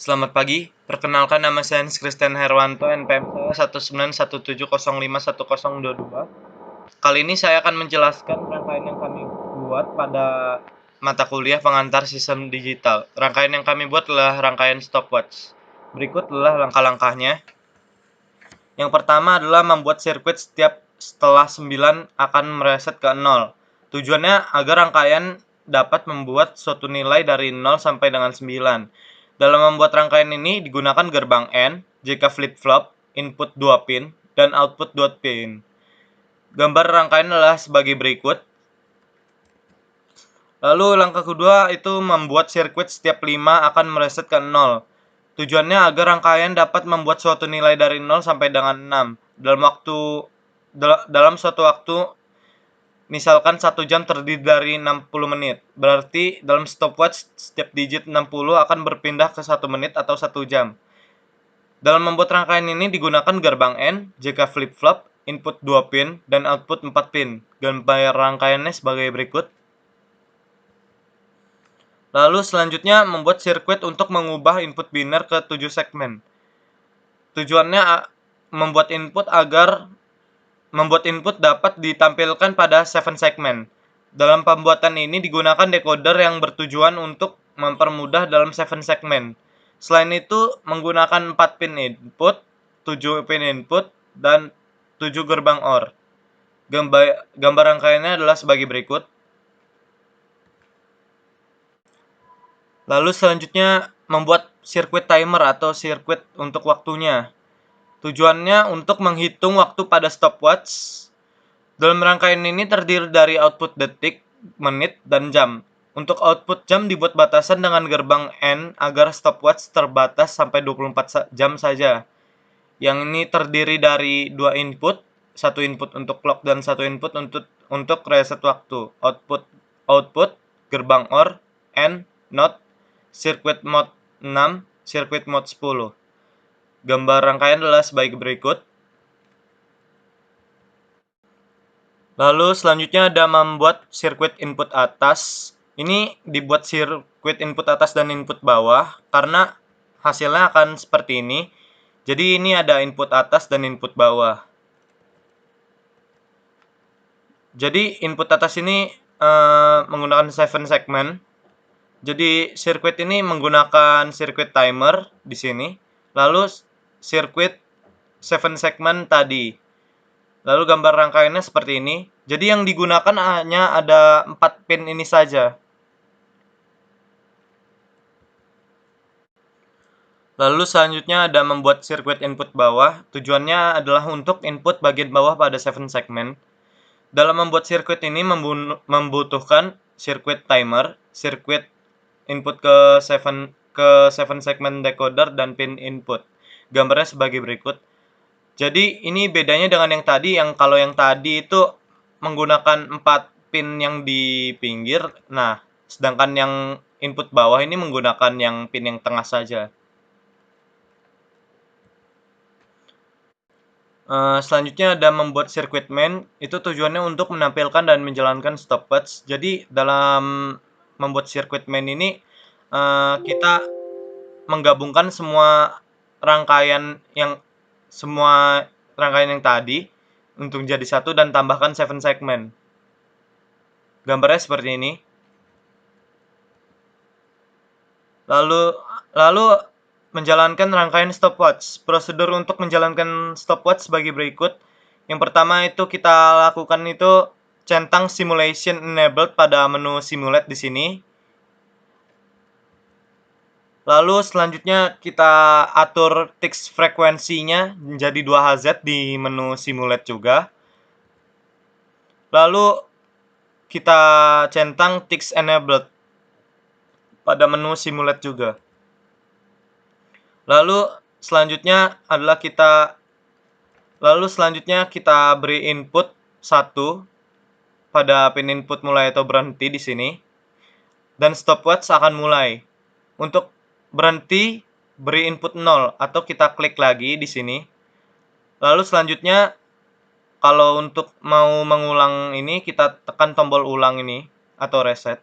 Selamat pagi, perkenalkan nama saya Christian Herwanto, NPM saya 19170510022. Kali ini saya akan menjelaskan rangkaian yang kami buat pada mata kuliah pengantar sistem digital. Rangkaian yang kami buat adalah rangkaian stopwatch. Berikut adalah langkah-langkahnya. Yang pertama adalah membuat sirkuit setiap setelah 9 akan mereset ke 0. Tujuannya agar rangkaian dapat membuat suatu nilai dari 0 sampai dengan 9. Dalam membuat rangkaian ini digunakan gerbang AND jika flip-flop, input 2 pin, dan output 2 pin. Gambar rangkaian adalah sebagai berikut. Lalu langkah kedua itu membuat sirkuit setiap 5 akan mereset ke 0. Tujuannya agar rangkaian dapat membuat suatu nilai dari 0 sampai dengan 6 dalam suatu waktu, misalkan 1 jam terdiri dari 60 menit. Berarti dalam stopwatch setiap digit 60 akan berpindah ke 1 menit atau 1 jam. Dalam membuat rangkaian ini digunakan gerbang AND jika flip-flop, input 2 pin, dan output 4 pin. Gambar rangkaiannya sebagai berikut. Lalu selanjutnya membuat sirkuit untuk mengubah input biner ke 7 segmen. Tujuannya membuat input dapat ditampilkan pada 7 segmen. Dalam pembuatan ini digunakan decoder yang bertujuan untuk mempermudah dalam 7 segmen. Selain itu menggunakan 4 pin input, 7 pin input, dan 7 gerbang OR. Gambar rangkaiannya adalah sebagai berikut. Lalu selanjutnya membuat sirkuit timer atau sirkuit untuk waktunya. Tujuannya untuk menghitung waktu pada stopwatch. Dalam rangkaian ini terdiri dari output detik, menit, dan jam. Untuk output jam dibuat batasan dengan gerbang AND agar stopwatch terbatas sampai 24 jam saja. Yang ini terdiri dari 2 input, 1 input untuk clock dan 1 input untuk reset waktu. Output gerbang OR, AND, NOT, circuit mode 6, circuit mode 10. Gambar rangkaian adalah sebagai berikut. Lalu selanjutnya ada membuat sirkuit input atas. Ini dibuat sirkuit input atas dan input bawah karena hasilnya akan seperti ini. Jadi ini ada input atas dan input bawah. Jadi input atas ini menggunakan 7 segmen. Jadi sirkuit ini menggunakan sirkuit timer di sini. Lalu sirkuit 7 segmen tadi. Lalu gambar rangkaiannya seperti ini. Jadi yang digunakan hanya ada 4 pin ini saja. Lalu selanjutnya ada membuat sirkuit input bawah. Tujuannya adalah untuk input bagian bawah pada 7 segmen. Dalam membuat sirkuit ini membutuhkan sirkuit timer, sirkuit input ke 7 segmen decoder, dan pin input. Gambarnya sebagai berikut. Jadi ini bedanya dengan yang tadi, kalau yang tadi itu menggunakan 4 pin yang di pinggir. Nah, sedangkan yang input bawah ini menggunakan yang pin yang tengah saja. Selanjutnya ada membuat sirkuit main. Itu tujuannya untuk menampilkan dan menjalankan stopwatch. Jadi dalam membuat sirkuit main ini kita menggabungkan semua rangkaian yang tadi untuk jadi satu dan tambahkan 7 segmen. Gambarnya seperti ini. Lalu menjalankan rangkaian stopwatch. Prosedur untuk menjalankan stopwatch sebagai berikut. Yang pertama itu kita lakukan itu centang simulation enabled pada menu simulate di sini. Lalu selanjutnya kita atur tick frekuensinya menjadi 2Hz di menu simulate juga. Lalu kita centang tick enabled pada menu simulate juga. Lalu selanjutnya kita beri input 1 pada pin input mulai atau berhenti di sini. Dan stopwatch akan mulai. Untuk berhenti beri input 0 atau kita klik lagi di sini. Lalu selanjutnya kalau untuk mau mengulang ini kita tekan tombol ulang ini atau reset.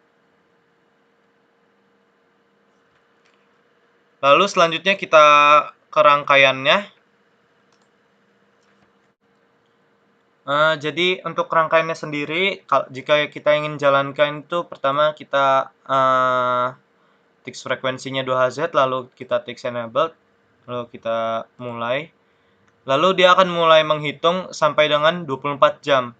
Lalu selanjutnya kita ke rangkaiannya. Jadi untuk rangkaiannya sendiri, jika kita ingin jalankan itu pertama kita fix frekuensinya 2Hz, lalu kita fix enabled, lalu kita mulai. Lalu dia akan mulai menghitung sampai dengan 24 jam.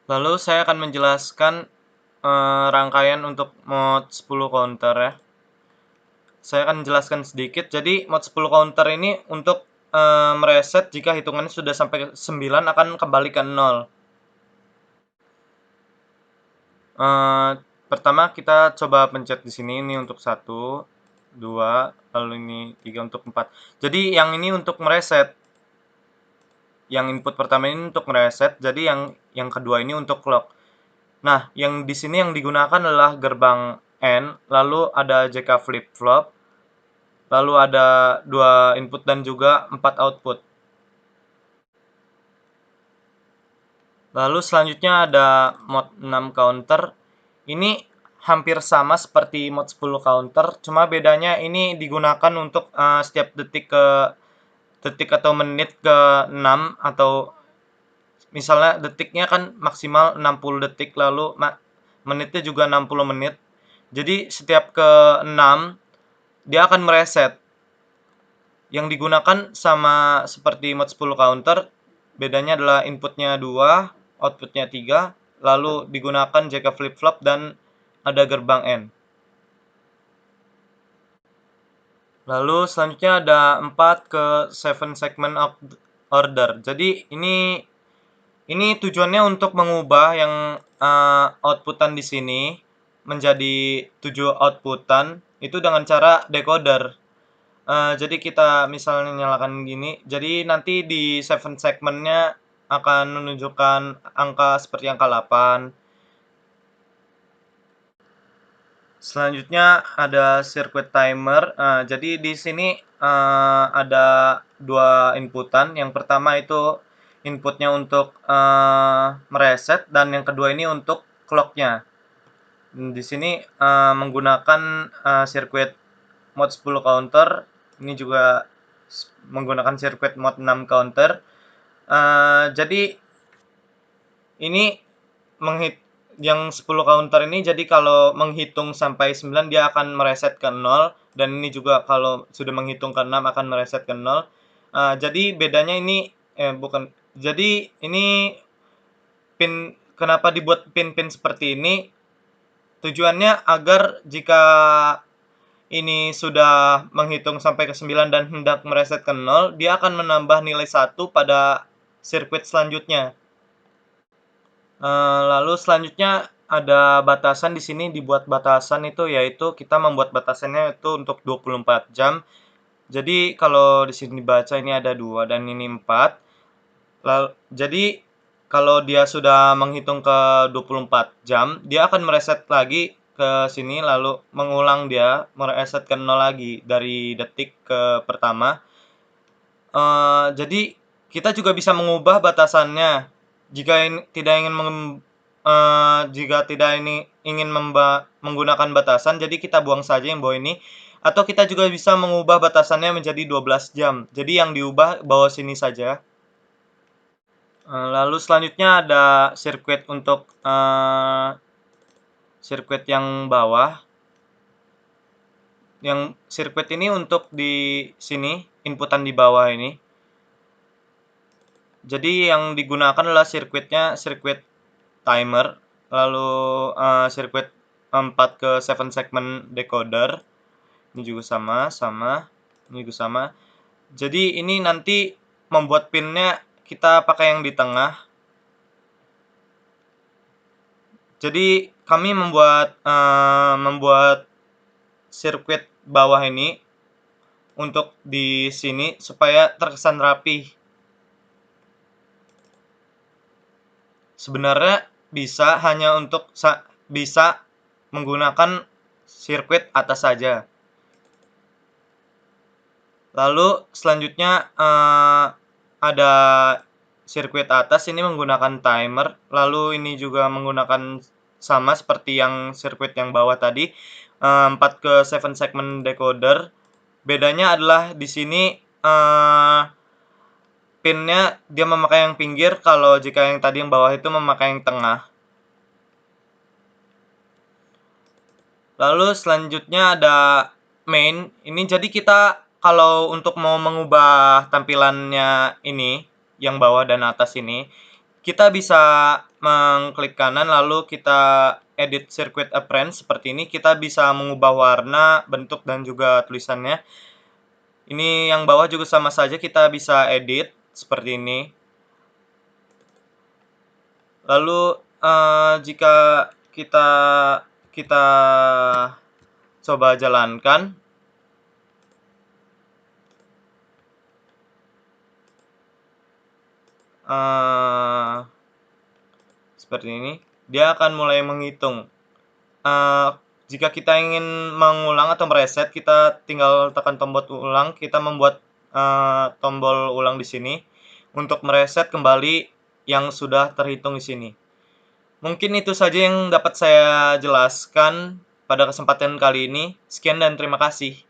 Lalu saya akan menjelaskan rangkaian untuk mode 10 counter ya. Saya akan jelaskan sedikit. Jadi mode 10 counter ini untuk mereset jika hitungannya sudah sampai ke 9 akan kembali ke 0. Pertama kita coba pencet di sini, ini untuk 1, 2, lalu ini 3 untuk 4. Jadi yang ini untuk mereset. Yang input pertama ini untuk mereset, jadi yang kedua ini untuk clock. Nah, yang di sini yang digunakan adalah gerbang N, lalu ada JK flip flop, lalu ada 2 input dan juga 4 output. Lalu selanjutnya ada mode 6 counter. Ini hampir sama seperti mode 10 counter, cuma bedanya ini digunakan untuk setiap detik atau menit ke 6, atau misalnya detiknya kan maksimal 60 detik, lalu menitnya juga 60 menit. Jadi setiap ke 6 dia akan mereset. Yang digunakan sama seperti mode 10 counter, bedanya adalah inputnya 2, outputnya 3, lalu digunakan JK flip flop dan ada gerbang N. Lalu selanjutnya ada 4 ke 7 segment of order. Jadi ini tujuannya untuk mengubah yang outputan di sini menjadi 7 outputan itu dengan cara decoder. Jadi kita misalnya nyalakan gini, jadi nanti di 7 segmentnya akan menunjukkan angka seperti angka 8. Selanjutnya ada circuit timer. Jadi di sini ada 2 inputan. Yang pertama itu inputnya untuk mereset, dan yang kedua ini untuk clocknya. Di sini menggunakan sirkuit mode 10 counter, ini juga menggunakan sirkuit mode 6 counter. Jadi ini yang 10 counter ini, jadi kalau menghitung sampai 9 dia akan mereset ke 0, dan ini juga kalau sudah menghitung ke 6 akan mereset ke 0. Jadi bedanya ini bukan. Jadi ini kenapa dibuat pin-pin seperti ini? Tujuannya agar jika ini sudah menghitung sampai ke 9 dan hendak mereset ke 0, dia akan menambah nilai 1 pada sirkuit selanjutnya. Lalu selanjutnya ada batasan. Di sini dibuat batasan itu, yaitu kita membuat batasannya itu untuk 24 jam. Jadi kalau di sini dibaca ini ada 2 dan ini 4. Jadi kalau dia sudah menghitung ke 24 jam, dia akan mereset lagi ke sini, lalu mengulang dia mereset ke 0 lagi dari detik ke pertama. Jadi kita juga bisa mengubah batasannya. Jika tidak ingin menggunakan batasan, jadi kita buang saja yang bawah ini. Atau kita juga bisa mengubah batasannya menjadi 12 jam. Jadi yang diubah bawah sini saja. Lalu selanjutnya ada sirkuit untuk sirkuit yang bawah. Yang sirkuit ini untuk di sini, inputan di bawah ini. Jadi yang digunakan adalah sirkuit timer, lalu sirkuit 4 ke 7 segment decoder. Ini juga sama, ini juga sama. Jadi ini nanti membuat pinnya kita pakai yang di tengah. Jadi kami membuat sirkuit bawah ini untuk di sini supaya terkesan rapi. Sebenarnya bisa menggunakan sirkuit atas saja. Lalu selanjutnya ada sirkuit atas ini menggunakan timer, lalu ini juga menggunakan sama seperti yang sirkuit yang bawah tadi, 4 ke 7 segment decoder. Bedanya adalah di sini pinnya dia memakai yang pinggir, kalau jika yang tadi yang bawah itu memakai yang tengah. Lalu selanjutnya ada main. Ini jadi kita kalau untuk mau mengubah tampilannya ini, yang bawah dan atas ini, kita bisa mengklik kanan lalu kita edit circuit appearance seperti ini. Kita bisa mengubah warna, bentuk dan juga tulisannya. Ini yang bawah juga sama saja, kita bisa edit seperti ini. Lalu jika kita kita coba jalankan, seperti ini, dia akan mulai menghitung. Jika kita ingin mengulang atau mereset, kita tinggal tekan tombol ulang. Kita membuat tombol ulang di sini untuk mereset kembali yang sudah terhitung di sini. Mungkin itu saja yang dapat saya jelaskan pada kesempatan kali ini. Sekian dan terima kasih.